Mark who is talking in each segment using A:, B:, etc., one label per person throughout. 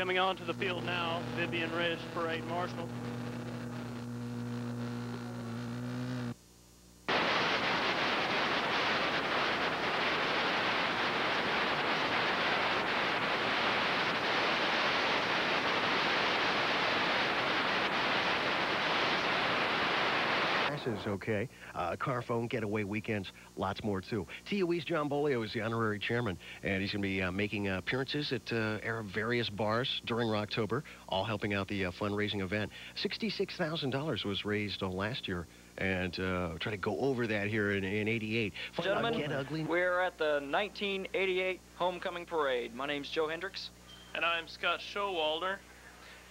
A: Coming onto the field now, Vivian Risch, Parade Marshal.
B: Is okay. Car phone getaway weekends, lots more too. TUE's John Bolio is the honorary chairman, and he's going to be making appearances at various bars during October, all helping out the fundraising event. $66,000 was raised last year, and try to go over that here in '88.
C: Gentlemen,
B: Get ugly.
C: We're at the 1988 Homecoming Parade. My name's Joe Hendricks.
A: And I'm Scott Showalter.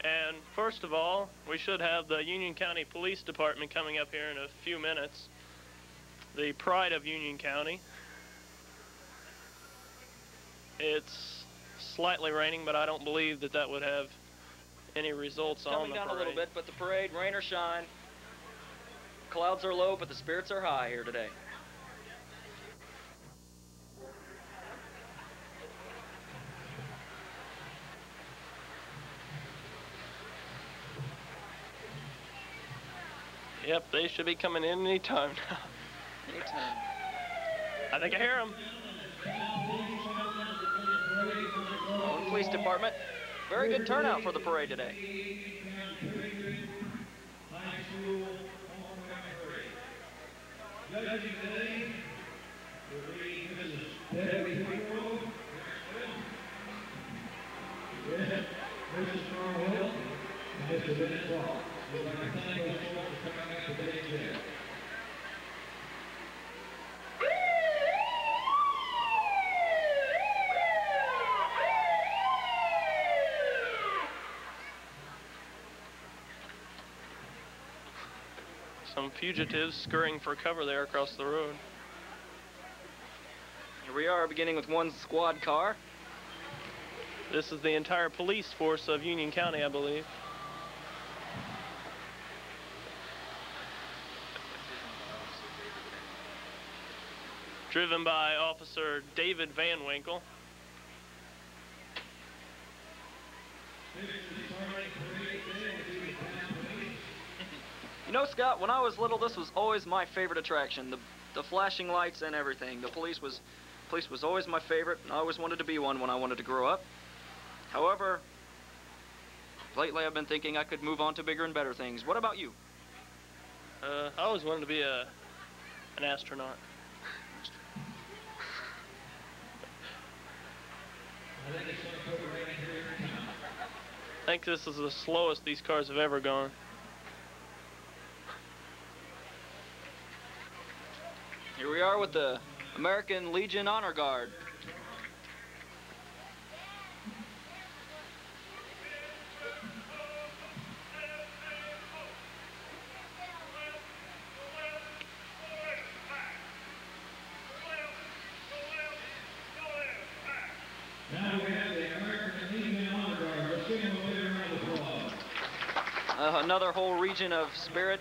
A: And first of all, we should have the Union County Police Department coming up here in a few minutes. The pride of Union County. It's slightly raining, but I don't believe that that would have any results on the parade.
C: Coming down a little bit, but the parade, rain or shine, clouds are low, but the spirits are high here today.
A: Yep, they should be coming in any time now.
C: Anytime.
A: I think I hear them.
C: Owen Police Department. Very good turnout for the parade today.
A: Some fugitives scurrying for cover there across the road.
C: Here we are, beginning with one squad car.
A: This is the entire police force of Union County, I believe. Driven by Officer David Van Winkle.
C: You know, Scott, when I was little, this was always my favorite attraction. The flashing lights and everything. The police was always my favorite, and I always wanted to be one when I wanted to grow up. However, lately I've been thinking I could move on to bigger and better things. What about you?
A: I always wanted to be an astronaut. I think this is the slowest these cars have ever gone.
C: Here we are with the American Legion Honor Guard.
D: Now we have the American Legion Honor Guard. Let's give them a big round of applause.
C: Another whole region of spirit,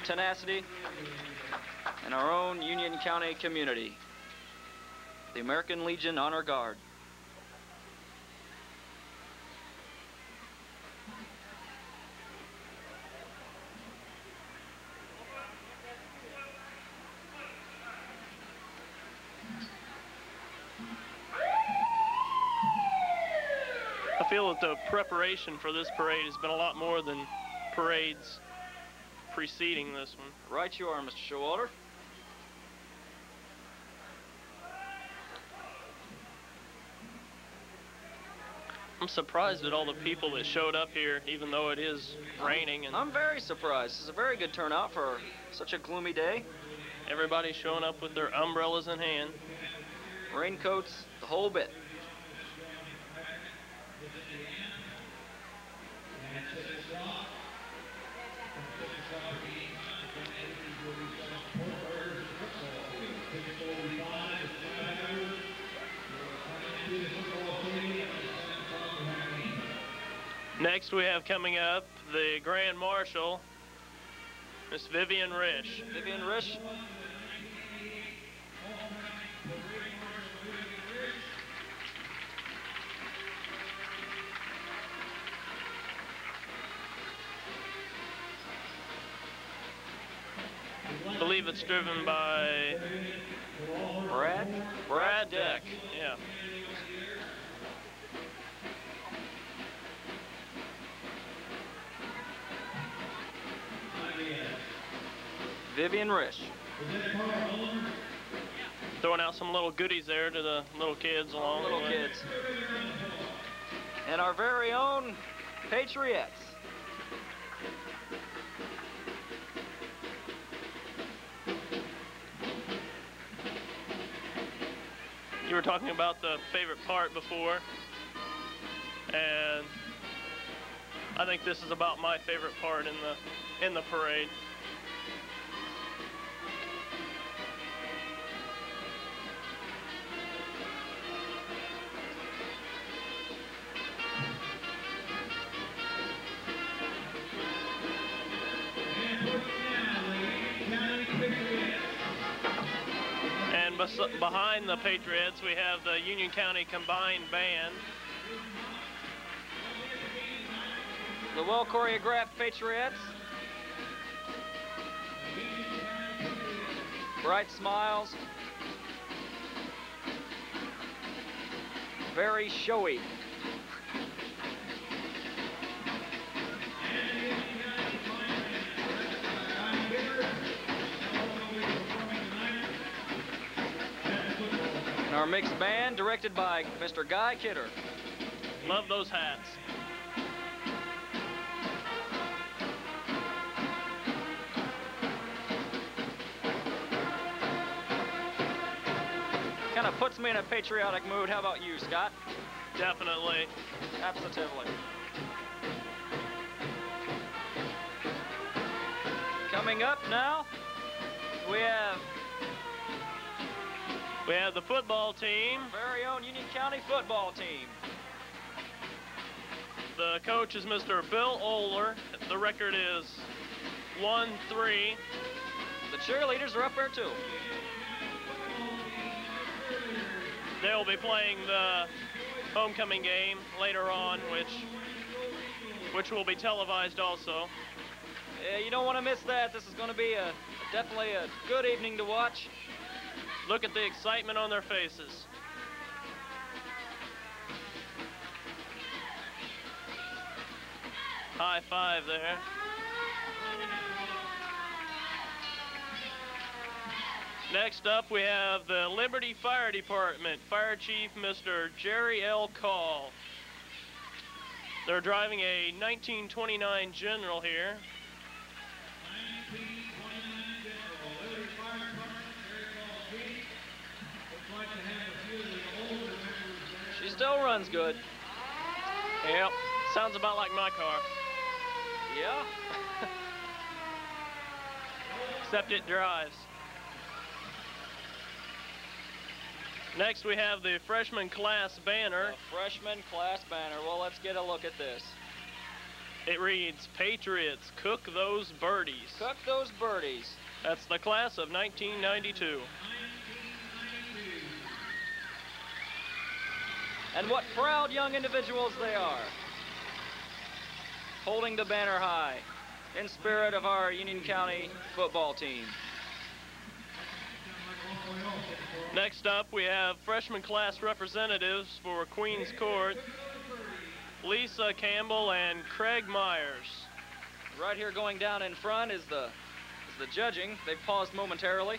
C: tenacity, in our own Union County community. The American Legion Honor Guard.
A: I feel that the preparation for this parade has been a lot more than parades preceding this one.
C: Right you are, Mr. Showalter.
A: I'm surprised at all the people that showed up here, even though it is raining, and
C: I'm very surprised. This is a very good turnout for such a gloomy day.
A: everybody's showing up with their umbrellas in hand.
C: Raincoats, the whole bit.
A: Next we have coming up the Grand Marshal, Miss Vivian Risch.
C: Vivian Risch.
A: believe it's driven by Brad Deck. Yeah.
C: Vivian Risch.
A: Throwing out some little goodies there to the little kids along
C: Little
A: the way.
C: kids. And our very own Patriots.
A: You were talking about the favorite part before, and I think this is about my favorite part in the parade. And behind the Patriots, we have the Union County Combined Band.
C: The well choreographed Patriots. Bright smiles. Very showy. And our mixed band, directed by Mr. Guy Kidder.
A: Love those hats.
C: Kind of puts me in a patriotic mood. How about you, Scott?
A: Definitely.
C: Absolutely. Coming up now, we have
A: the football team.
C: very own Union County football team.
A: The coach is Mr. Bill Oler. The record is 1-3.
C: The cheerleaders are up there too.
A: They'll be playing the homecoming game later on, which will be televised also.
C: Yeah, you don't want to miss that. This is going to be definitely a good evening to watch.
A: Look at the excitement on their faces. High five there. Next up, we have the Liberty Fire Department, Fire Chief Mr. Jerry L. Call. They're driving a 1929 General here.
C: She still runs good.
A: Yep, sounds about like my car.
C: Yeah.
A: Except it drives. Next, we have the freshman class banner.
C: The freshman class banner. Well, let's get a look at this.
A: It reads, Patriots, cook those birdies.
C: Cook those birdies.
A: That's the class of 1992.
C: And what proud young individuals they are. Holding the banner high in spirit of our Union County football team.
A: Next up, we have freshman class representatives for Queens Court, Lisa Campbell and Craig Myers.
C: Right here going down in front is the judging. They've paused momentarily.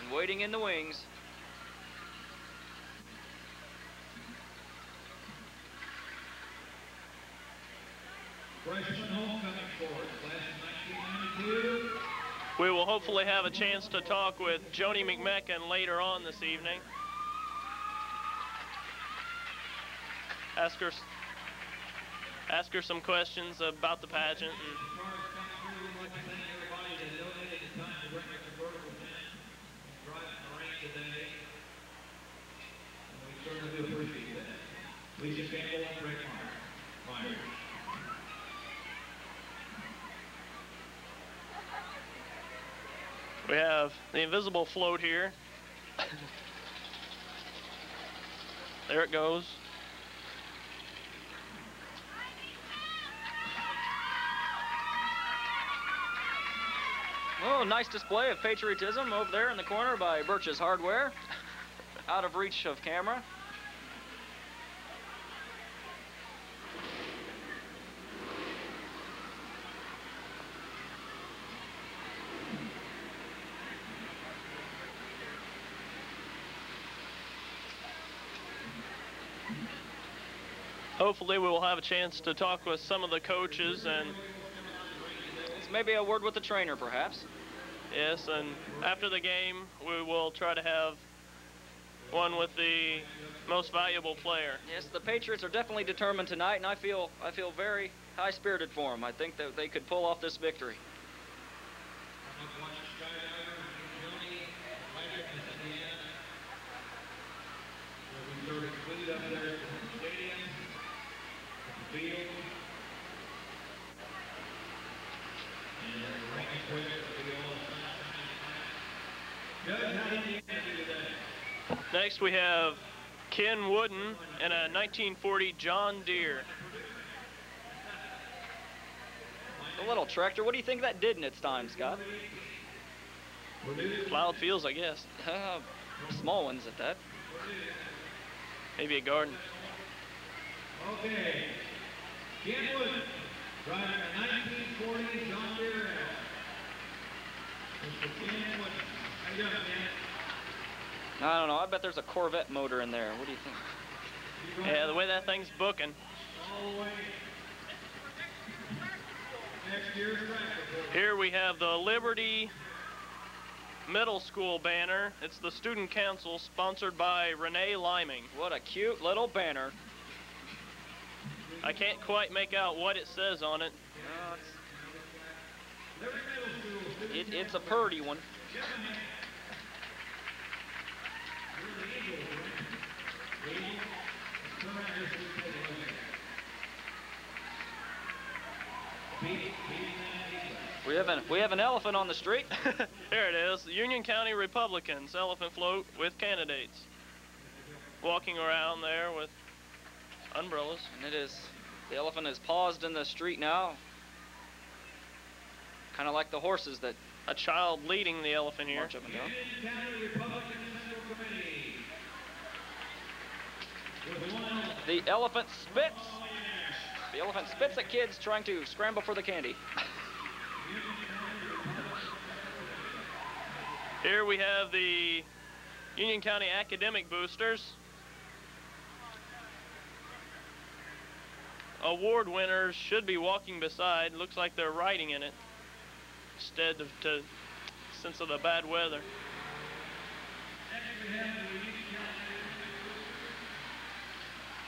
C: And waiting in the wings.
D: Freshman homecoming court, class of 1992.
A: We will hopefully have a chance to talk with Joni McMecken later on this evening. Ask her some questions about the pageant.
D: As far as coming through, we'd like to thank everybody that donated the time to bring a convertible tent and drive in the rain today. And we certainly do appreciate that. Lisa Campbell and Craig Myers.
A: We have the invisible float here. There it goes.
C: Oh, nice display of patriotism over there in the corner by Birch's Hardware. Out of reach of camera.
A: Hopefully we will have a chance to talk with some of the coaches and
C: maybe a word with the trainer, perhaps.
A: Yes, and after the game, we will try to have one with the most valuable player.
C: Yes, the Patriots are definitely determined tonight, and I feel very high-spirited for them. I think that they could pull off this victory.
A: Next we have Ken Wooden and a 1940 John Deere.
C: A little tractor. What do you think that did in its time, Scott?
A: Plowed fields, I guess.
C: Small ones at that.
A: Maybe a garden.
D: Okay. Ken Wooden, driving a 1940 John Deere. Mr. Ken Wooden. How you doing, man?
C: I don't know. I bet there's a Corvette motor in there. What do you think?
A: Yeah, the way that thing's booking.
D: All the way. Next year's tractor.
A: Here we have the Liberty Middle School banner. It's the Student Council, sponsored by Renee Liming.
C: What a cute little banner.
A: I can't quite make out what it says on it.
C: It's a purdy one. We have an elephant on the street.
A: Here it is, the Union County Republicans elephant float with candidates walking around there with umbrellas.
C: And the elephant is paused in the street now. Kind of like the horses that
A: a child leading the elephant here.
C: march up and down.
D: Union County Republican Central Committee. With one elephant.
C: The elephant spits. The elephant spits at kids trying to scramble for the candy.
A: Here we have the Union County Academic Boosters. Award winners should be walking beside. Looks like they're riding in it instead of since of the bad weather.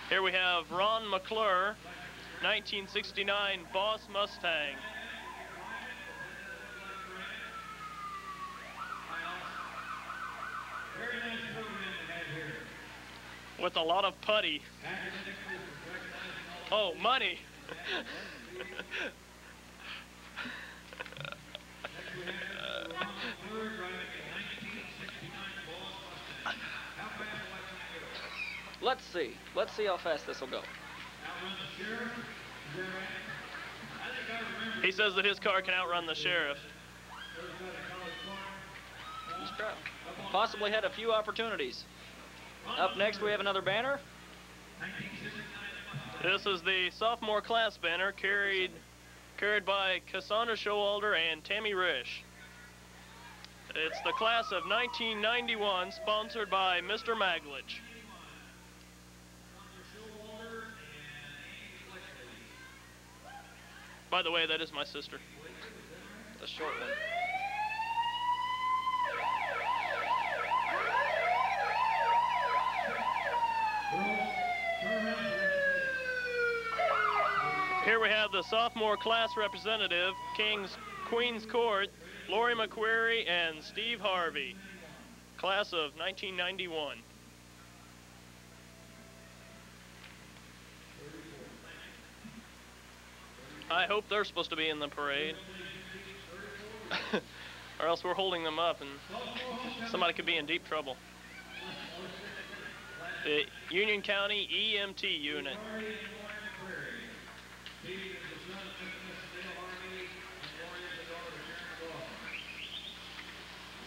A: Here we have Ron McClure, 1969 Boss Mustang. With a lot of putty. Oh, money.
C: Let's see how fast this will go.
A: He says that his car can outrun the sheriff.
C: He's possibly had a few opportunities. Up next, we have another banner.
A: This is the sophomore class banner carried by Cassandra Showalter and Tammy Risch. It's the class of 1991, sponsored by Mr. Maglich. By the way, that is my sister.
C: The short one.
A: Here we have the sophomore class representative, Queens Court, Lori McQuarrie and Steve Harvey, class of 1991. I hope they're supposed to be in the parade. Or else we're holding them up and somebody could be in deep trouble. The Union County EMT unit.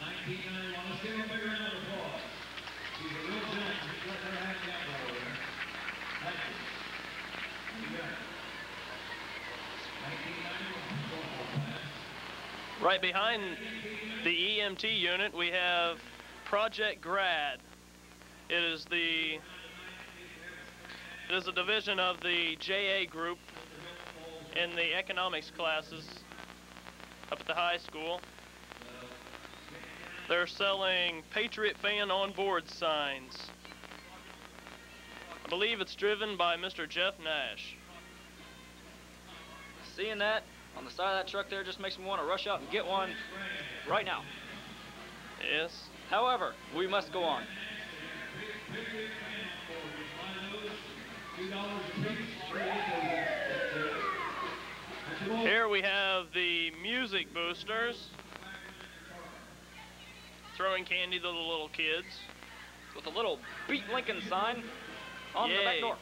D: 1991. Let's give him a big round of applause. He's a real gentleman. He's got their hand down over there. Thank you. You got it. 1991 softball class.
A: Right behind the EMT unit, we have Project GRAD. It is a division of the JA group in the economics classes up at the high school. They're selling Patriot Fan on board signs. I believe it's driven by Mr. Jeff Nash.
C: Seeing that on the side of that truck there just makes me want to rush out and get one right now.
A: Yes.
C: However, we must go on.
A: Here we have the music boosters throwing candy to the little kids.
C: With a little Beat Lincoln sign on the back
A: Yay.
C: door.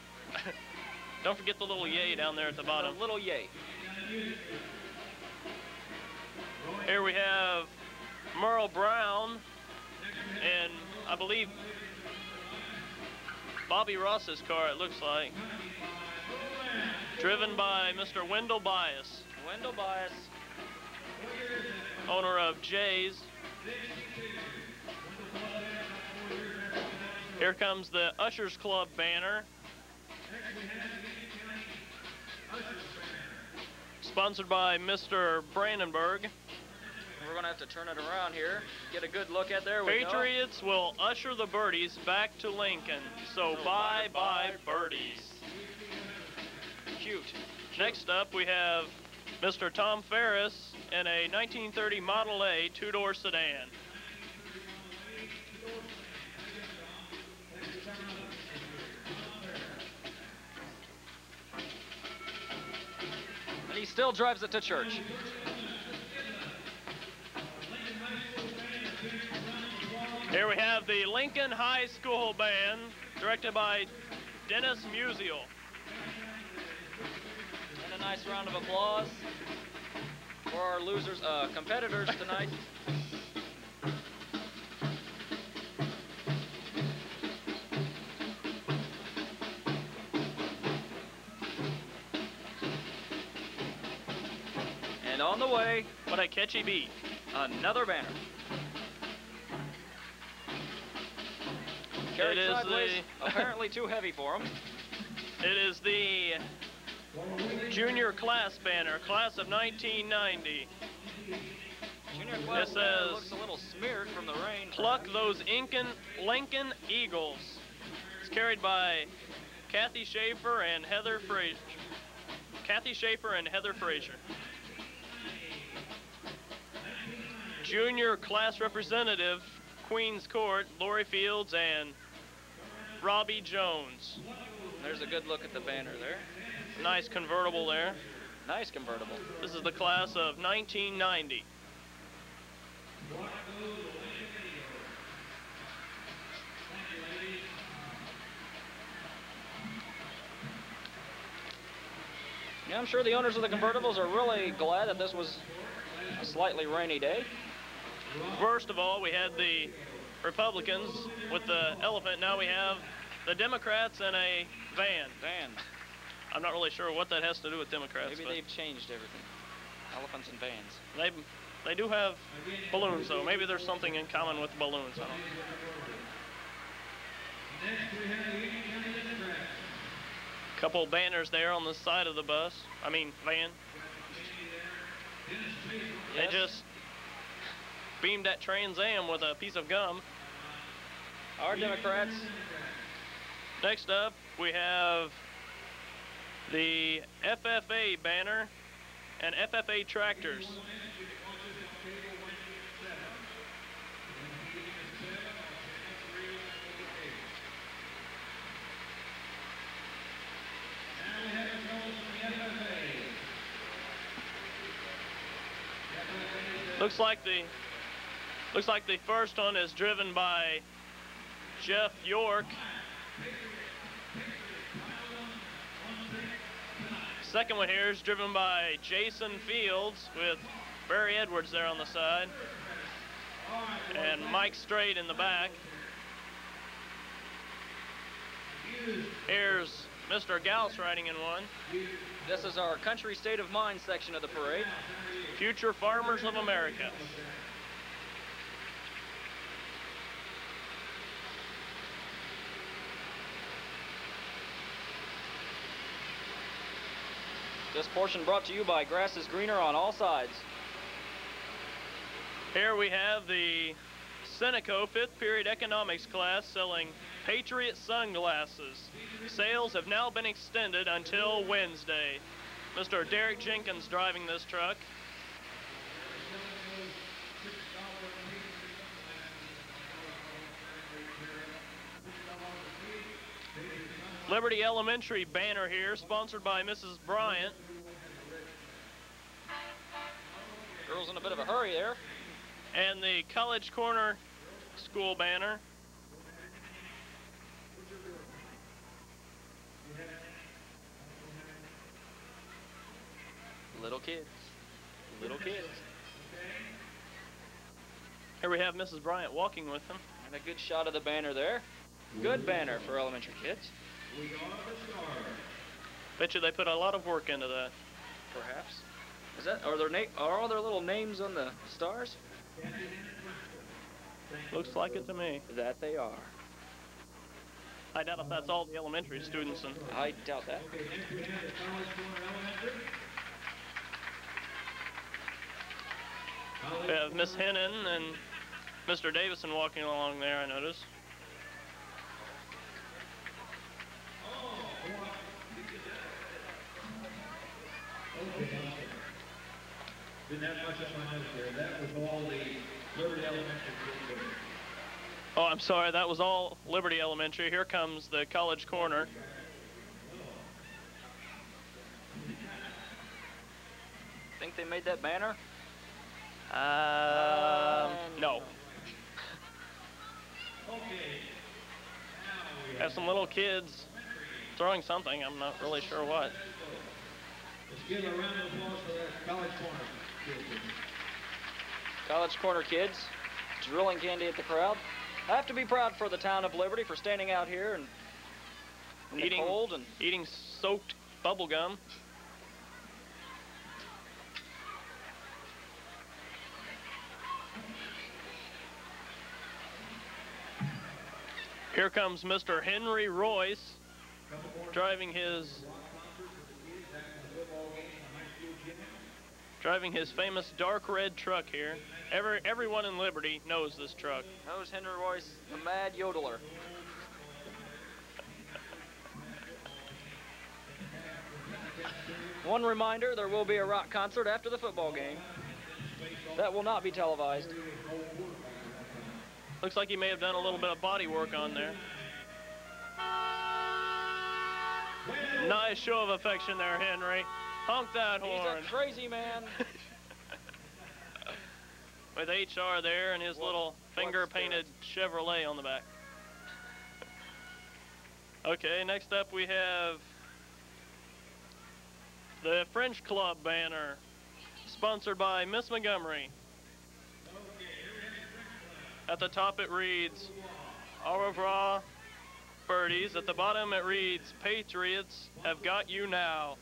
A: Don't forget the little yay down there at the bottom.
C: A little yay.
A: Here we have Merle Brown and I believe Bobby Ross's car, it looks like. Driven by Mr. Wendell Bias,
C: Wendell Bias.
A: owner of Jay's. Here comes the Ushers Club banner. Sponsored by Mr. Brandenburg.
C: We're going to have to turn it around here. Get a good look at there. We go.
A: Patriots will usher the birdies back to Lincoln. So bye-bye birdies.
C: Cute.
A: Next up, we have Mr. Tom Ferris in a 1930 Model A two-door sedan.
C: And he still drives it to church.
A: Here we have the Lincoln High School Band, directed by Dennis Musial.
C: And a nice round of applause for our competitors tonight. And on the way,
A: What a catchy beat.
C: another banner. Carried
A: It is
C: sideways, apparently too heavy for him.
A: It is the junior class banner, class of 1990.
C: Junior class
A: This
C: banner
A: says,
C: looks a little smeared from the rain.
A: Pluck those Lincoln Eagles. It's carried by Kathy Schaefer and Heather Frazier. Kathy Schaefer and Heather Frazier. Junior class representative, Queens Court, Lori Fields and Robbie Jones.
C: There's a good look at the banner there.
A: Nice convertible there.
C: Nice convertible.
A: This is the class of 1990.
C: Yeah, I'm sure the owners of the convertibles are really glad that this was a slightly rainy day.
A: First of all, we had the Republicans with the elephant. Now we have the Democrats in a van.
C: Van.
A: I'm not really sure what that has to do with Democrats.
C: Maybe
A: but
C: they've changed everything. Elephants and vans.
A: they do have balloons, though. Maybe there's something in common with balloons. I don't know. Couple banners there on the side of the van. They
C: Yes.
A: just beamed at Trans Am with a piece of gum.
C: Our Democrats.
A: Next up, we have the FFA banner and FFA tractors. Looks like the first one is driven by Jeff York. Second one here is driven by Jason Fields with Barry Edwards there on the side. And Mike Strait in the back. Here's Mr. Gauss riding in one.
C: This is our country state of mind section of the parade.
A: Future Farmers of America.
C: This portion brought to you by Grass is Greener on all sides.
A: Here we have the Seneco 5th period economics class selling Patriot sunglasses. Sales have now been extended until Wednesday. Mr. Derek Jenkins driving this truck. Liberty Elementary banner here, sponsored by Mrs. Bryant.
C: Girls in a bit of a hurry there.
A: And the College Corner school banner.
C: Little kids. Little kids.
A: Here we have Mrs. Bryant walking with them.
C: And a good shot of the banner there. Good banner for elementary kids.
A: Bet you they put a lot of work into that.
C: Perhaps. Is that, are all their little names on the stars?
A: Looks like it to me.
C: That they are.
A: I doubt if that's all the elementary students. And
C: I doubt that.
A: we have Miss Hennon and Mr. Davison walking along there, I notice.
D: Didn't have much on my notes there. That was all the Liberty Elementary kids.
A: Oh, I'm sorry, that was all Liberty Elementary. Here comes the College Corner.
C: Think they made that banner?
A: No. Have some little kids throwing something. I'm not really sure what.
D: Let's give a round of applause for that College Corner kids.
C: College Corner kids drilling candy at the crowd. I have to be proud for the town of Liberty for standing out here and in the cold and
A: eating soaked bubble gum. Here comes Mr. Henry Royce driving his famous dark red truck here. Everyone in Liberty knows this truck.
C: Knows Henry Royce, the mad yodeler. One reminder, there will be a rock concert after the football game. That will not be televised.
A: Looks like he may have done a little bit of body work on there. Nice show of affection there, Henry. Honk that horn.
C: He's a crazy man.
A: With HR there and his little finger-painted Chevrolet on the back. Okay, next up we have the French Club banner, sponsored by Miss Montgomery. At the top it reads, Au revoir, birdies. At the bottom it reads, Patriots have got you now.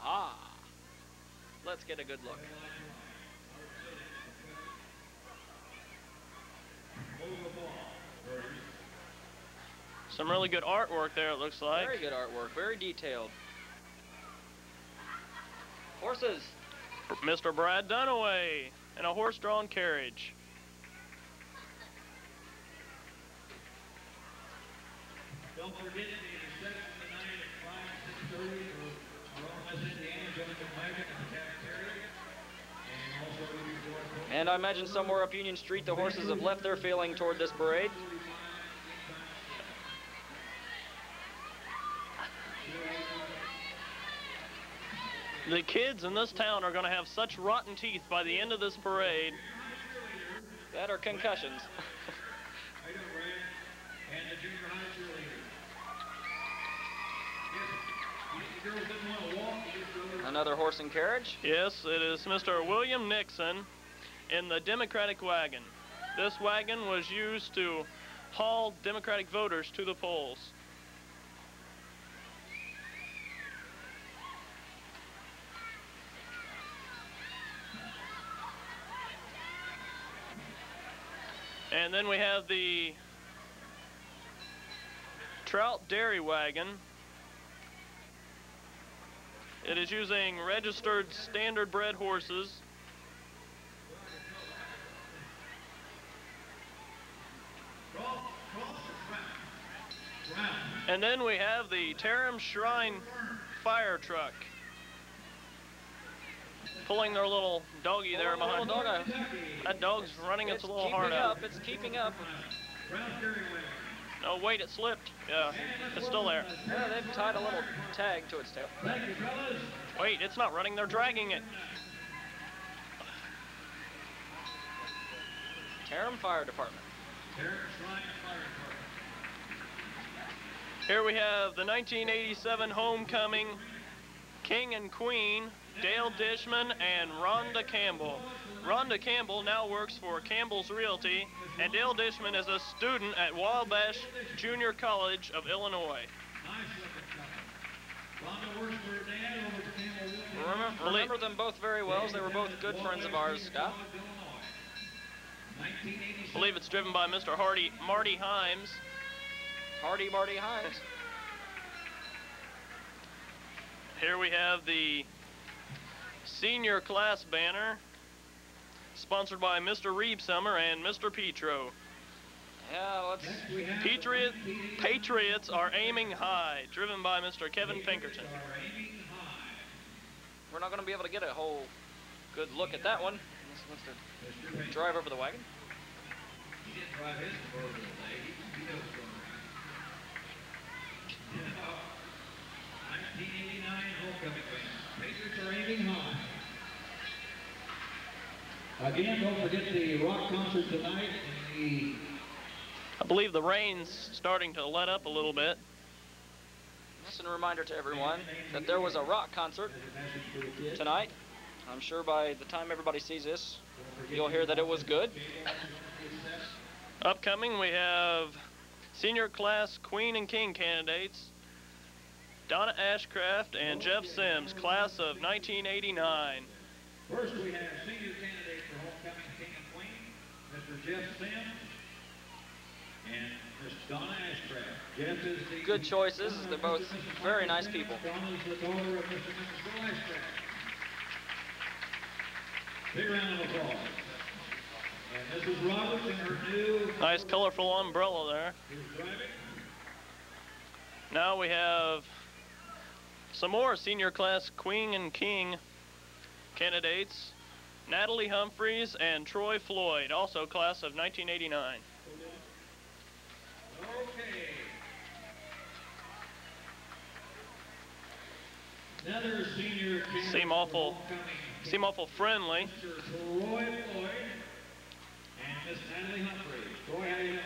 C: Ah. Let's get a good look.
A: Some really good artwork there, it looks like.
C: Very good artwork, very detailed. Horses.
A: Mr. Brad Dunaway in a horse-drawn carriage.
D: Don't forget the reception tonight at 5, 6:30 for our own West Indiana, Jonathan Wagon in the cafeteria. And also before.
C: And I imagine somewhere up Union Street, the horses have left their feeling toward this parade.
A: The kids in this town are going to have such rotten teeth by the end of this parade.
C: That are concussions. Another horse and carriage?
A: Yes, it is Mr. William Nixon in the Democratic wagon. This wagon was used to haul Democratic voters to the polls. And then we have the Trout Dairy Wagon. It is using registered standard bred horses. And then we have the Tarim Shrine fire truck. Pulling their little doggy there behind. That dog's running its little heart out.
C: It's keeping up.
A: Oh, wait, it slipped. Yeah, it's still there.
C: Yeah, they've tied a little tag to its tail.
A: Wait, it's not running. They're dragging it.
C: Tarim Fire Department.
A: Here we have the 1987 homecoming King and Queen, Dale Dishman and Rhonda Campbell. Rhonda Campbell now works for Campbell's Realty, and Dale Dishman is a student at Wabash Junior College of Illinois.
C: Remember them both very well, as they were both good friends of ours, Scott.
A: I believe it's driven by Mr. Marty Himes.
C: Marty Himes.
A: Here we have the senior class banner, sponsored by Mr. Reebsummer and Mr. Petro.
C: Yeah,
A: Patriots are aiming high, driven by Mr. Kevin Pinkerton.
C: We're not going to be able to get a whole good look at that one. Let's drive over the wagon.
D: He didn't drive his convertible today. He knows what's going on. 1989 homecoming win. Patriots are aiming high. Again, don't forget the rock concert tonight in the...
A: I believe the rain's starting to let up a little bit.
C: Just a reminder to everyone that there was a rock concert tonight. I'm sure by the time everybody sees this, you'll hear that it was good.
A: Upcoming, we have senior class Queen and King candidates, Donna Ashcraft and Jeff Sims, class of 1989.
D: First, we have senior candidate for homecoming King and Queen, Mr. Jeff Sims and Miss Donna Ashcraft. Jeff is the
C: good choices. They're both very nice people.
D: Donna is the daughter of Mr. and Mrs. Bill Ashcraft. Big round of applause. And Mrs. Roberts in her new...
A: Nice colorful umbrella there. Now we have some more senior class Queen and King candidates, Natalie Humphreys and Troy Floyd, also class of 1989.
D: Okay. Another senior candidate
A: Seem awful friendly.
D: Mr. Troy Floyd and Miss Natalie Humphreys. Troy, how you doing?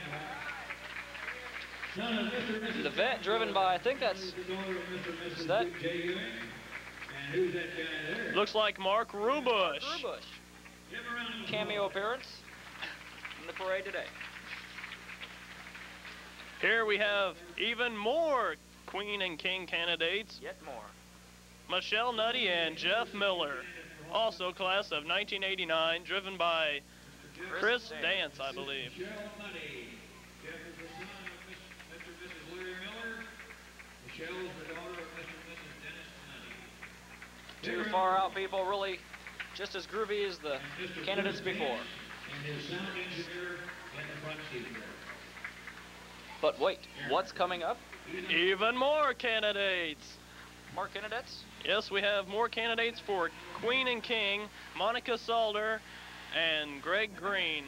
D: Son of Mr. and Mrs.
C: The vet driven by, I think that's...
D: The daughter of Mr. and Mrs.
C: Is that...
D: Luke J. Ewing. And who's that guy there?
A: Looks like Mark Rubush.
C: Rubush.
D: Give him a round of applause.
C: Cameo appearance in the parade today.
A: Here we have even more Queen and King candidates,
C: Yet more.
A: Michelle Nutty and Jeff Miller, also class of 1989, driven by Chris Dance, I believe.
D: Michelle Nutty. Jeff is the son of Mr. and Mrs. Larry Miller. Michelle is the daughter of Mr. and Mrs. Dennis Nutty.
C: Two far out people, really just as groovy as the candidates before.
D: And his sound engineer in the front seat there.
C: But wait, what's coming up?
A: Even more candidates.
C: More candidates?
A: Yes, we have more candidates for Queen and King, Monica Salder and Greg Green.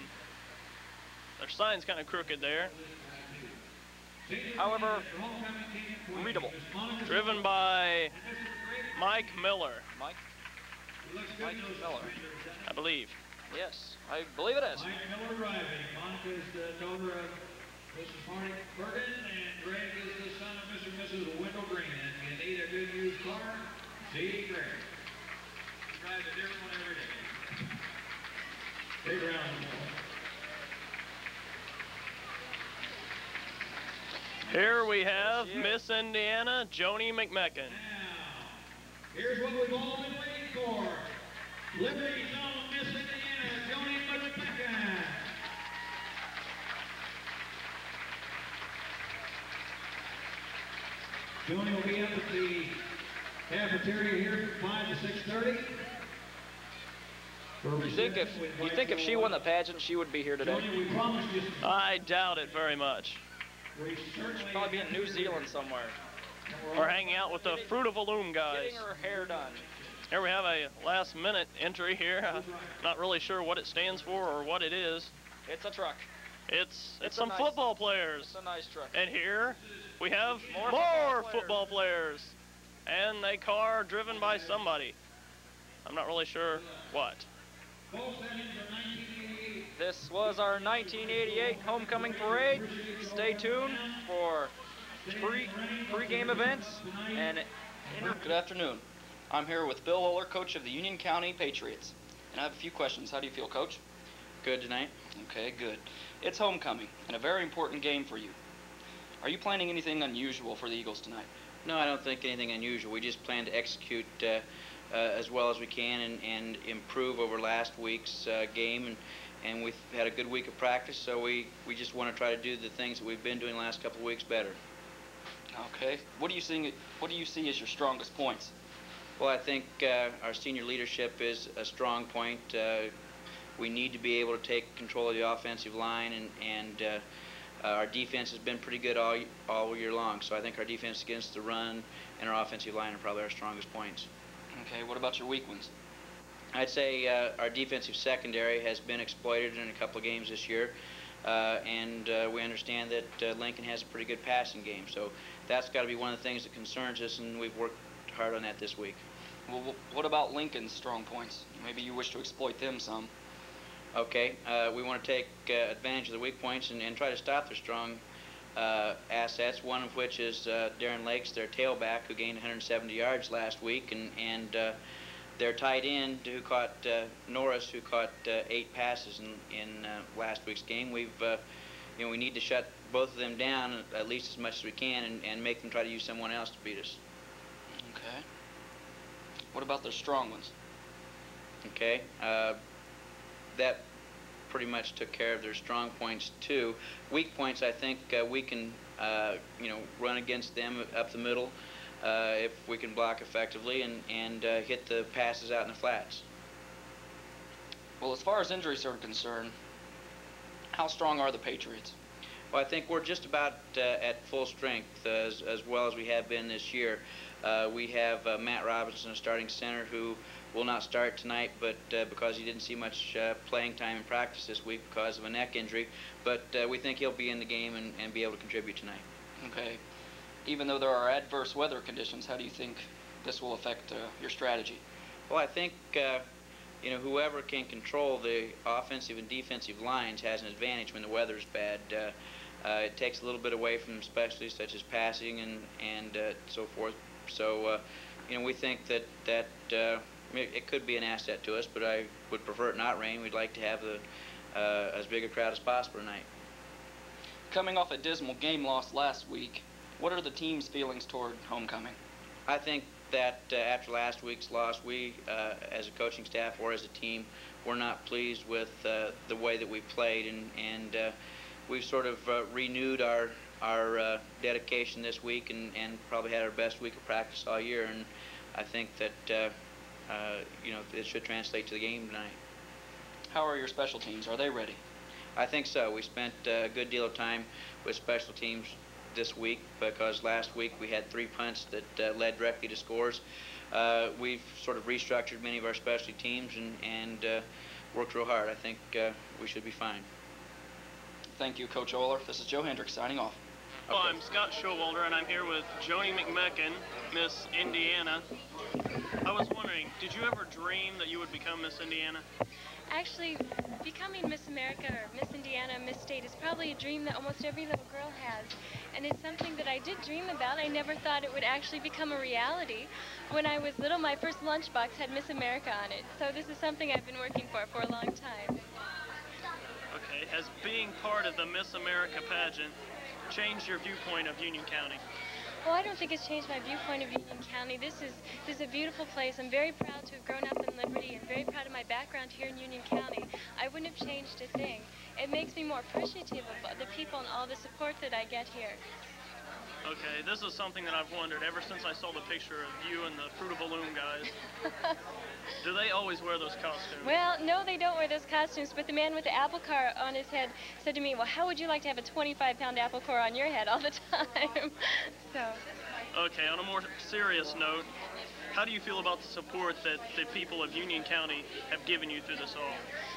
A: Their sign's kind of crooked there.
C: However, readable.
A: Driven by Mike Miller,
C: Mike Miller.
A: I believe.
C: Yes, I believe it is.
D: Mike Miller driving. Monica is the daughter of Mrs. Marty Bergen, and Greg is the son of Mr. and Mrs. Wendell Green. And if you need a good used car, see Greg. He drives a different one every day. Big round of applause.
A: Here we have Miss Indiana, Joni McMecken.
D: Here's what we've all been waiting for. Liberty's own Miss Indiana, Joni McMecken. Joni will be up at the cafeteria here from 5 to 6:30.
C: You think if she won the pageant, she would be here today?
D: Joni, we promised you.
A: I doubt it very much.
D: We certainly
C: Probably be in New Zealand somewhere.
A: Or hanging out with the Fruit of the Loom guys.
C: Getting her hair done.
A: Here we have a last-minute entry here. I'm not really sure what it stands for or what it is.
C: It's a truck.
A: It's
C: It's a
A: some
C: nice-
A: football players.
C: It's a nice truck.
A: And here we have
C: More
A: more
C: football
A: football players. And a car driven by somebody. I'm not really sure what.
D: both ends of 1988.
C: This was our 1988 homecoming parade. Stay tuned for pre-game events and
E: Good afternoon. I'm here with Bill Oler, coach of the Union County Patriots. And I have a few questions. How do you feel, Coach?
F: Good tonight.
E: Okay, good. It's homecoming and a very important game for you. Are you planning anything unusual for the Eagles tonight?
F: No, I don't think anything unusual. We just plan to execute as well as we can and improve over last week's game. And we've had a good week of practice, so we just want to try to do the things that we've been doing the last couple of weeks better.
E: Okay. What do you see as your strongest points?
F: Well, I think our senior leadership is a strong point. We need to be able to take control of the offensive line, and our defense has been pretty good all year long. So I think our defense against the run and our offensive line are probably our strongest points.
E: Okay, what about your weak ones?
F: I'd say our defensive secondary has been exploited in a couple of games this year, and we understand that Lincoln has a pretty good passing game. So that's got to be one of the things that concerns us, and we've worked hard on that this week.
E: Well, what about Lincoln's strong points? Maybe you wish to exploit them some.
F: Okay, we want to take advantage of the weak points and try to stop their strong assets, one of which is Darren Lakes, their tailback, who gained 170 yards last week, and their tight end, who caught Norris, who caught 8 passes in last week's game. We need to shut both of them down at least as much as we can and make them try to use someone else to beat us.
E: Okay. What about their strong ones?
F: Okay, that pretty much took care of their strong points too. Weak points, I think we can run against them up the middle if we can block effectively and hit the passes out in the flats.
E: Well, as far as injuries are concerned, how strong are the Patriots?
F: Well, I think we're just about at full strength as well as we have been this year. We have Matt Robinson, a starting center, who will not start tonight, but because he didn't see much playing time in practice this week because of a neck injury. But we think he'll be in the game and be able to contribute tonight.
E: Okay. Even though there are adverse weather conditions, how do you think this will affect your strategy?
F: Well, I think whoever can control the offensive and defensive lines has an advantage when the weather's bad. It takes a little bit away from specialties such as passing and so forth. So, we think that it could be an asset to us, but I would prefer it not rain. We'd like to have as big a crowd as possible tonight.
E: Coming off a dismal game loss last week, what are the team's feelings toward homecoming?
F: I think that after last week's loss, we, as a coaching staff or as a team, we're not pleased with the way that we played, and we've sort of renewed our dedication this week and probably had our best week of practice all year, and I think that it should translate to the game tonight.
E: How are your special teams? Are they ready?
F: I think so. We spent a good deal of time with special teams this week because last week we had 3 punts that led directly to scores. We've sort of restructured many of our specialty teams and worked real hard. I think we should be fine.
E: Thank you, Coach Oler. This is Joe Hendricks signing off.
A: Well, I'm Scott Showalter, and I'm here with Joni McMecken, Miss Indiana. I was wondering, did you ever dream that you would become Miss Indiana?
G: Actually, becoming Miss America or Miss Indiana, Miss State is probably a dream that almost every little girl has. And it's something that I did dream about. I never thought it would actually become a reality. When I was little, my first lunchbox had Miss America on it. So this is something I've been working for a long time.
A: Okay, as being part of the Miss America pageant, changed your viewpoint of Union County?
G: Well, I don't think it's changed my viewpoint of Union County. This is a beautiful place. I'm very proud to have grown up in Liberty and very proud of my background here in Union County. I wouldn't have changed a thing. It makes me more appreciative of the people and all the support that I get here.
A: Okay, this is something that I've wondered ever since I saw the picture of you and the Fruit of Balloon guys. Do they always wear those costumes?
G: Well, no, they don't wear those costumes, but the man with the apple car on his head said to me, well, how would you like to have a 25-pound apple core on your head all the time? So.
A: Okay, on a more serious note, how do you feel about the support that the people of Union County have given you through this all?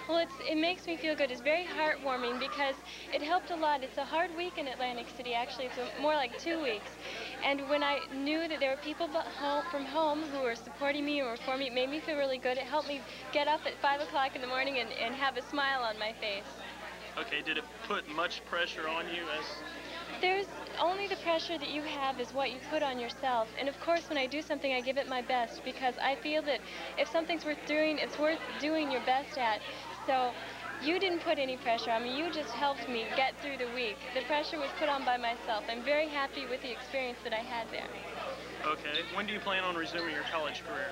G: Well, it makes me feel good. It's very heartwarming because it helped a lot. It's a hard week in Atlantic City, actually. It's more like 2 weeks. And when I knew that there were people from home who were supporting me or for me, it made me feel really good. It helped me get up at 5 o'clock in the morning and have a smile on my face.
A: Okay, did it put much pressure on you as...
G: There's only the pressure that you have is what you put on yourself. And of course, when I do something, I give it my best because I feel that if something's worth doing, it's worth doing your best at. So you didn't put any pressure on me. You just helped me get through the week. The pressure was put on by myself. I'm very happy with the experience that I had there.
A: Okay. When do you plan on resuming your college career?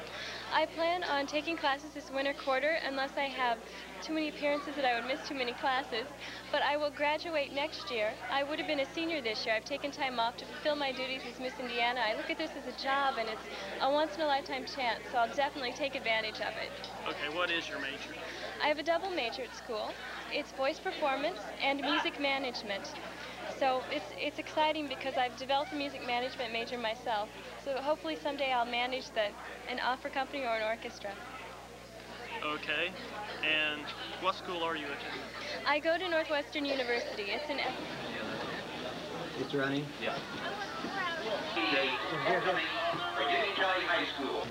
G: I plan on taking classes this winter quarter unless I have too many appearances that I would miss too many classes. But I will graduate next year. I would have been a senior this year. I've taken time off to fulfill my duties as Miss Indiana. I look at this as a job and it's a once-in-a-lifetime chance, so I'll definitely take advantage of it.
A: Okay, what is your major?
G: I have a double major at school. It's voice performance and music management. So it's exciting because I've developed a music management major myself. So hopefully someday I'll manage an opera company or an orchestra.
A: Okay. And what school are you attending?
G: I go to Northwestern University. It's an...
H: It's running?
I: Yeah. Incoming Virginia County High School.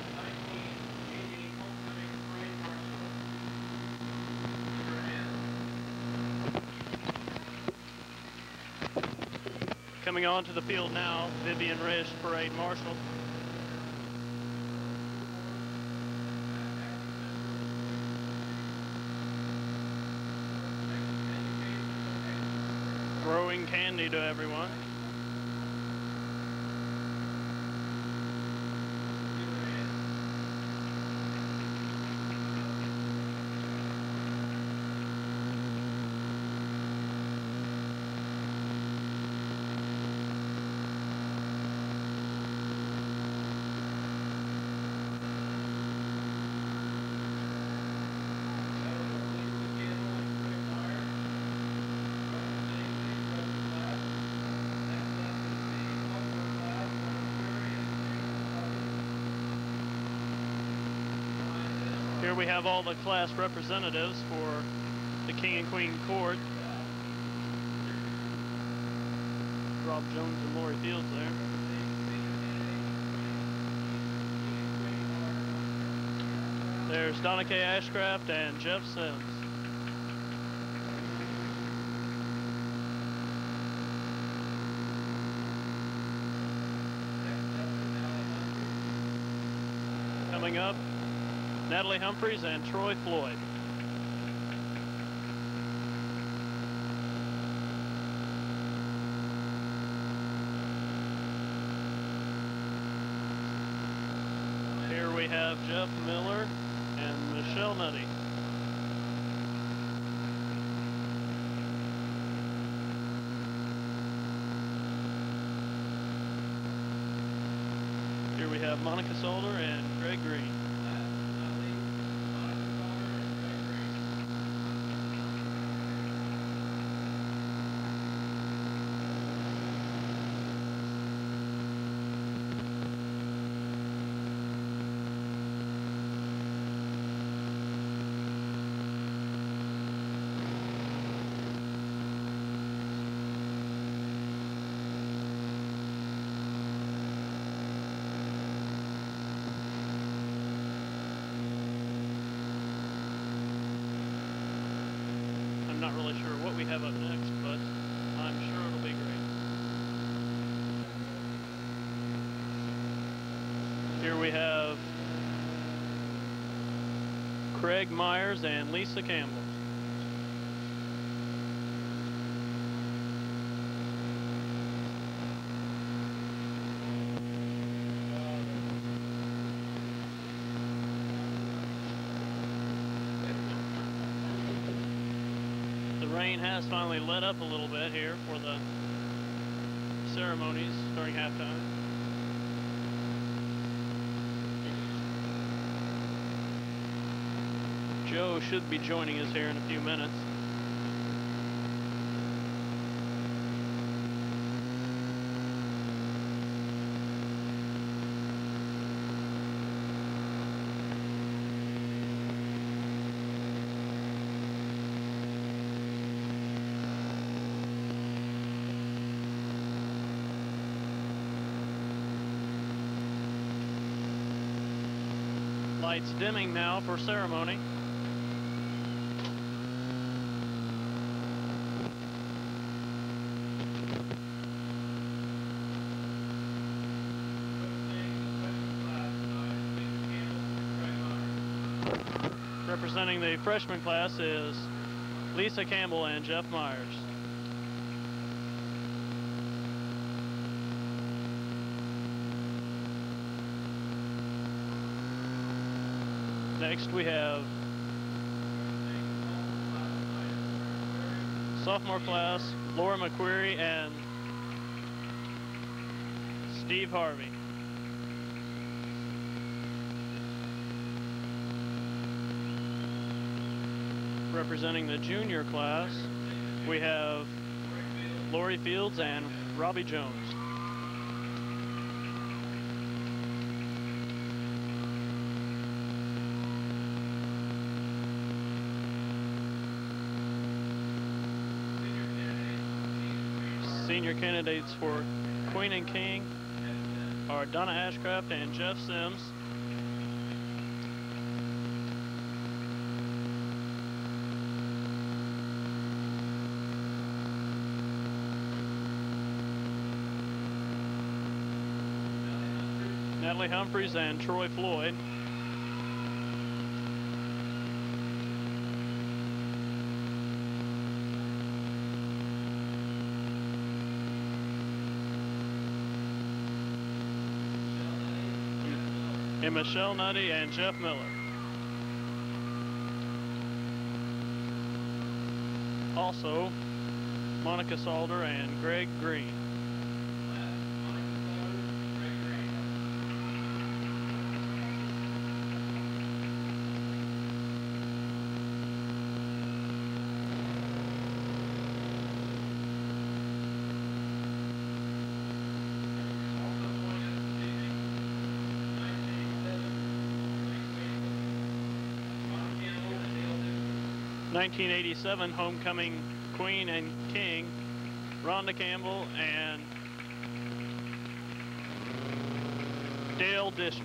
A: Coming onto the field now, Vivian Risch, parade marshal. Throwing candy to everyone. Here we have all the class representatives for the King and Queen Court. Rob Jones and Lori Fields there. There's Donna K. Ashcraft and Jeff Sims. Coming up, Natalie Humphreys and Troy Floyd. Here we have Jeff Miller and Michelle Nutty. Here we have Monica Solder and Greg Green. I'm not really sure what we have up next, but I'm sure it'll be great. Here we have Craig Myers and Lisa Campbell. rain has finally let up a little bit here for the ceremonies during halftime. Joe should be joining us here in a few minutes. Lights dimming now for ceremony. Representing the freshman class is Lisa Campbell and Jeff Myers. Next we have sophomore class, Laura McQuarrie and Steve Harvey. Representing the junior class, we have Lori Fields and Robbie Jones. Senior candidates for Queen and King are Donna Ashcraft and Jeff Sims. Natalie Humphreys and Troy Floyd. And Michelle Nutty and Jeff Miller. Also, Monica Salder and Greg Green. '87 homecoming Queen and King, Rhonda Campbell and Dale Dishman,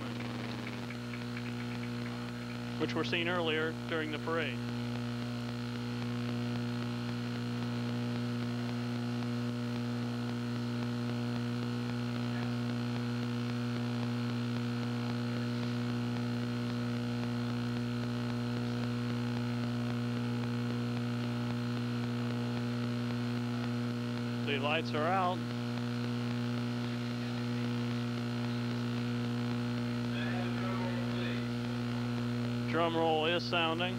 A: which were seen earlier during the parade. The lights are out. Drum roll is sounding.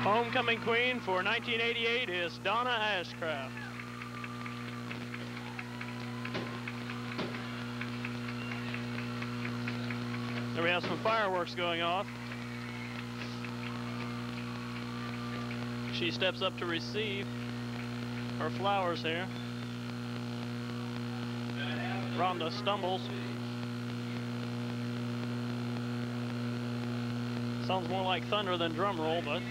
A: Homecoming Queen for 1988 is Donna Ashcraft. There we have some fireworks going off. She steps up to receive her flowers here. Rhonda stumbles. Sounds more like thunder than drum roll, but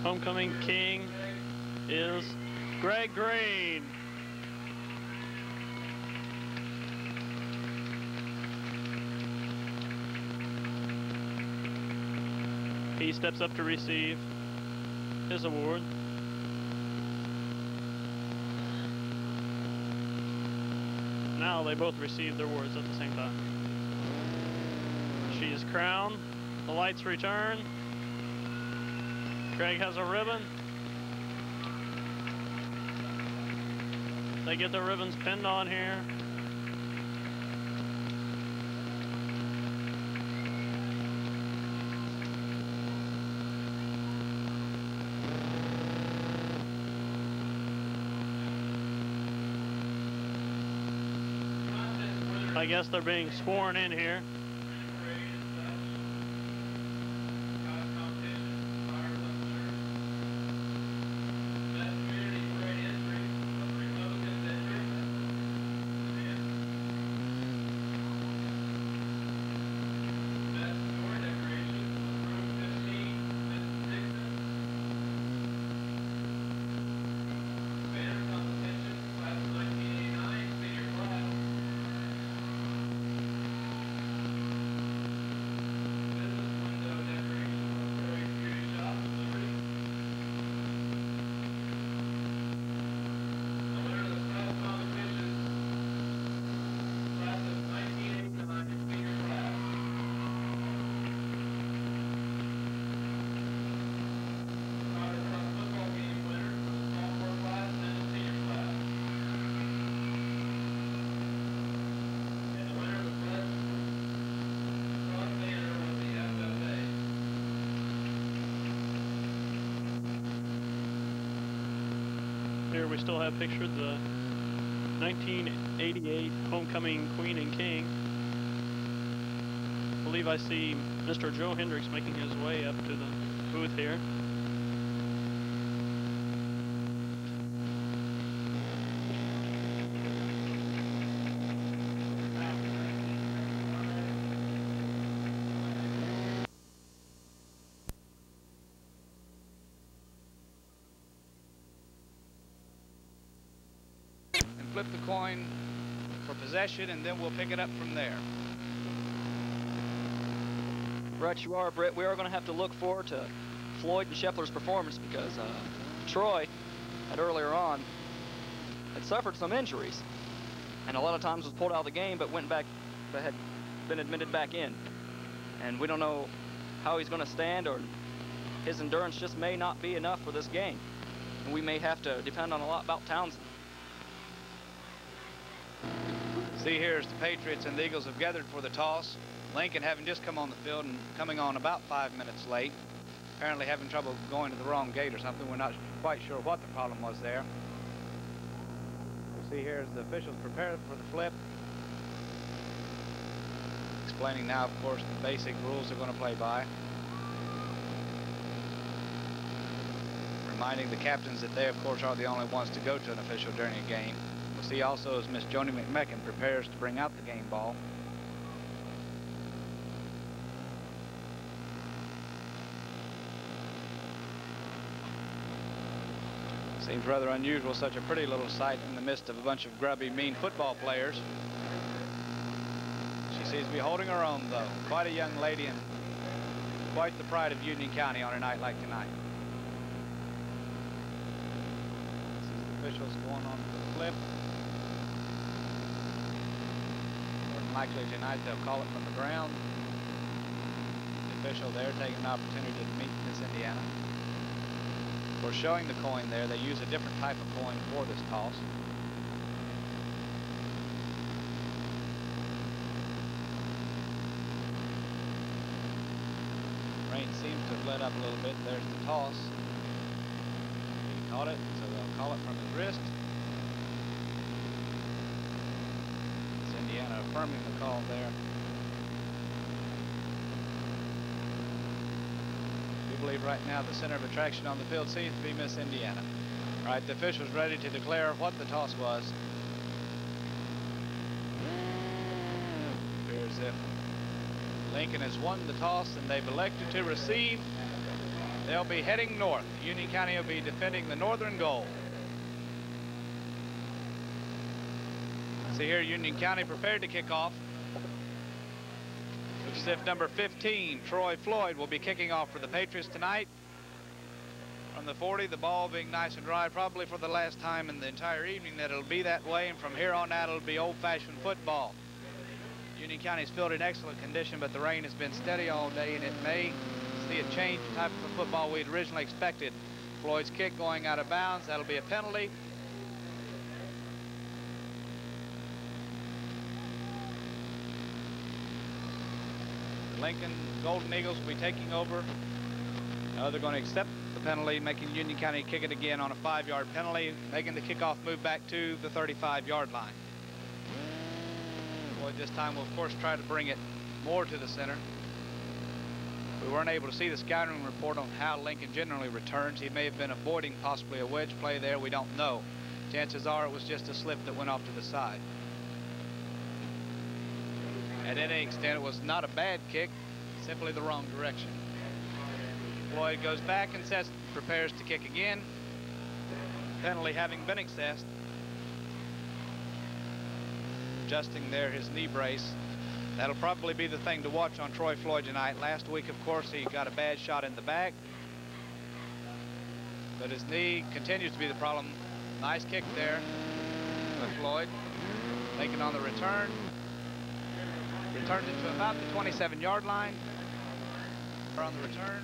A: homecoming king is Greg Green. He steps up to receive his award. Now they both receive their awards at the same time. She is crowned. The lights return. Craig has a ribbon. They get their ribbons pinned on here. I guess they're being sworn in here. Here we still have pictured the 1988 homecoming Queen and King. I believe I see Mr. Joe Hendricks making his way up to the booth here.
J: Flip the coin for possession, and then we'll pick it up from there.
C: Right you are, Britt. We are going to have to look forward to Floyd and Shepler's performance because Troy had earlier on had suffered some injuries and a lot of times was pulled out of the game but had been admitted back in. And we don't know how he's going to stand, or his endurance just may not be enough for this game. And we may have to depend on a lot about Townsend.
J: See, here's the Patriots and the Eagles have gathered for the toss. Lincoln having just come on the field and coming on about 5 minutes late. Apparently having trouble going to the wrong gate or something. We're not quite sure what the problem was there. See, here's the officials prepared for the flip. Explaining now, of course, the basic rules they're going to play by. Reminding the captains that they, of course, are the only ones to go to an official during a game. We'll see also as Miss Joni McMecken prepares to bring out the game ball. Seems rather unusual, such a pretty little sight in the midst of a bunch of grubby, mean football players. She seems to be holding her own, though. Quite a young lady and quite the pride of Union County on a night like tonight. This is the officials going on the flip. Likely tonight they'll call it from the ground. The official there taking an opportunity to meet Miss Indiana. For showing the coin there, they use a different type of coin for this toss. Rain seems to have let up a little bit. There's the toss. He caught it, so they'll call it from his wrist. Indiana affirming the call there. We believe right now the center of attraction on the field seems to be Miss Indiana. All right, the officials ready to declare what the toss was. It appears as if Lincoln has won the toss and they've elected to receive. They'll be heading north. Union County will be defending the northern goal. See here, Union County prepared to kick off. Looks as if number 15, Troy Floyd, will be kicking off for the Patriots tonight. From the 40, the ball being nice and dry, probably for the last time in the entire evening that it'll be that way, and from here on out it'll be old-fashioned football. Union County's field in excellent condition, but the rain has been steady all day, and it may see it change the type of football we had originally expected. Floyd's kick going out of bounds. That'll be a penalty. The Lincoln Golden Eagles will be taking over. They're going to accept the penalty, making Union County kick it again on a 5-yard penalty, making the kickoff move back to the 35-yard line. Floyd this time will, of course, try to bring it more to the center. We weren't able to see the scouting report on how Lincoln generally returns. He may have been avoiding possibly a wedge play there. We don't know. Chances are it was just a slip that went off to the side. At any extent, it was not a bad kick, simply the wrong direction. Floyd goes back and prepares to kick again. Penalty having been assessed. Adjusting there his knee brace. That'll probably be the thing to watch on Troy Floyd tonight. Last week, of course, he got a bad shot in the back. But his knee continues to be the problem. Nice kick there with Floyd. Lincoln on the return. Returns it to about the 27-yard line. On the return.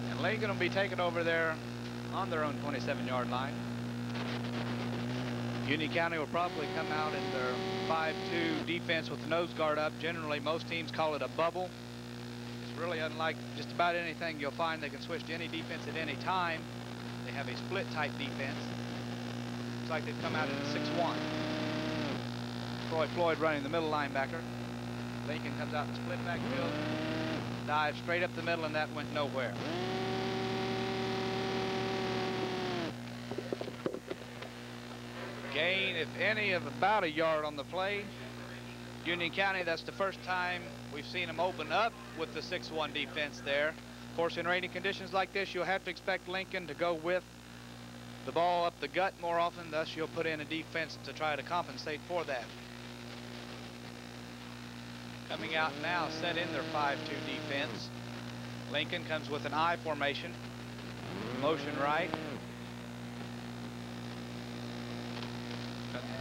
J: And Lincoln will be taken over there on their own 27-yard line. Union County will probably come out in their 5-2 defense with the nose guard up. Generally, most teams call it a bubble. It's really unlike just about anything you'll find. They can switch to any defense at any time. They have a split-type defense. Looks like they've come out in a 6-1. Troy Floyd running the middle linebacker. Lincoln comes out in the split backfield, dives straight up the middle, and that went nowhere. Gain, if any, of about a yard on the play. Union County, that's the first time we've seen them open up with the 6-1 defense there. Of course, in rainy conditions like this, you'll have to expect Lincoln to go with the ball up the gut more often. Thus, you'll put in a defense to try to compensate for that. Coming out now, set in their 5-2 defense. Lincoln comes with an I formation. Motion right.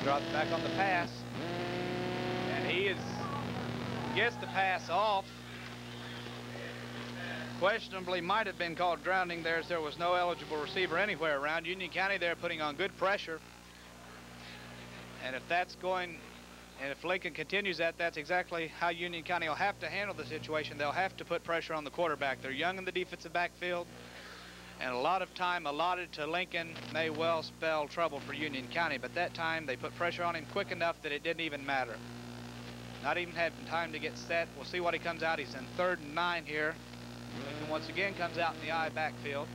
J: Drops back on the pass. And he gets the pass off. Questionably might have been called grounding there, as there was no eligible receiver anywhere around. Union County there putting on good pressure. And if that's going, and if Lincoln continues that, that's exactly how Union County will have to handle the situation. They'll have to put pressure on the quarterback. They're young in the defensive backfield, and a lot of time allotted to Lincoln may well spell trouble for Union County, but that time they put pressure on him quick enough that it didn't even matter. Not even having time to get set. We'll see what he comes out. He's in 3rd and 9 here. Lincoln once again comes out in the I backfield.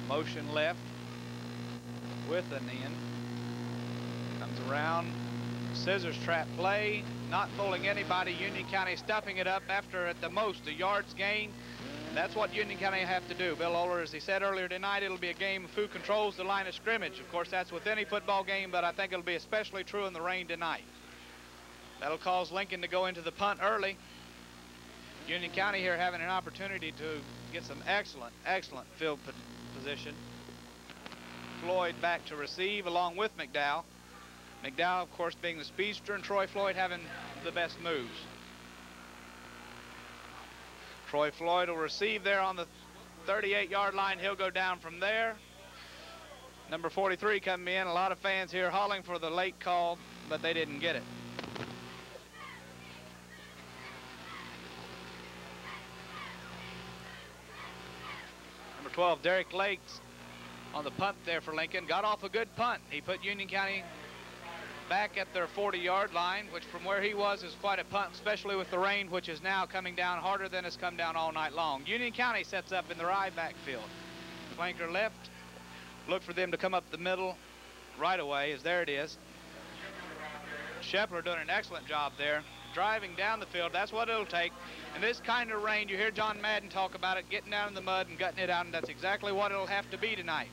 J: Motion left with an in. Comes around. Scissors trap play. Not fooling anybody. Union County stuffing it up after at the most a yard's gain. That's what Union County have to do. Bill Oler, as he said earlier tonight, it'll be a game of who controls the line of scrimmage. Of course, that's with any football game, but I think it'll be especially true in the rain tonight. That'll cause Lincoln to go into the punt early. Union County here having an opportunity to get some excellent field position. Floyd back to receive along with McDowell. McDowell, of course, being the speedster, and Troy Floyd having the best moves. Troy Floyd will receive there on the 38-yard line. He'll go down from there. Number 43 coming in. A lot of fans here hauling for the late call, but they didn't get it. Number 12, Derek Lakes on the punt there for Lincoln. Got off a good punt. He put Union County back at their 40-yard line, which from where he was is quite a punt, especially with the rain, which is now coming down harder than it's come down all night long. Union County sets up in their I backfield. Flanker left. Look for them to come up the middle right away, as there it is. Shepler doing an excellent job there, driving down the field. That's what it'll take. In this kind of rain, you hear John Madden talk about it, getting down in the mud and gutting it out, and that's exactly what it'll have to be tonight.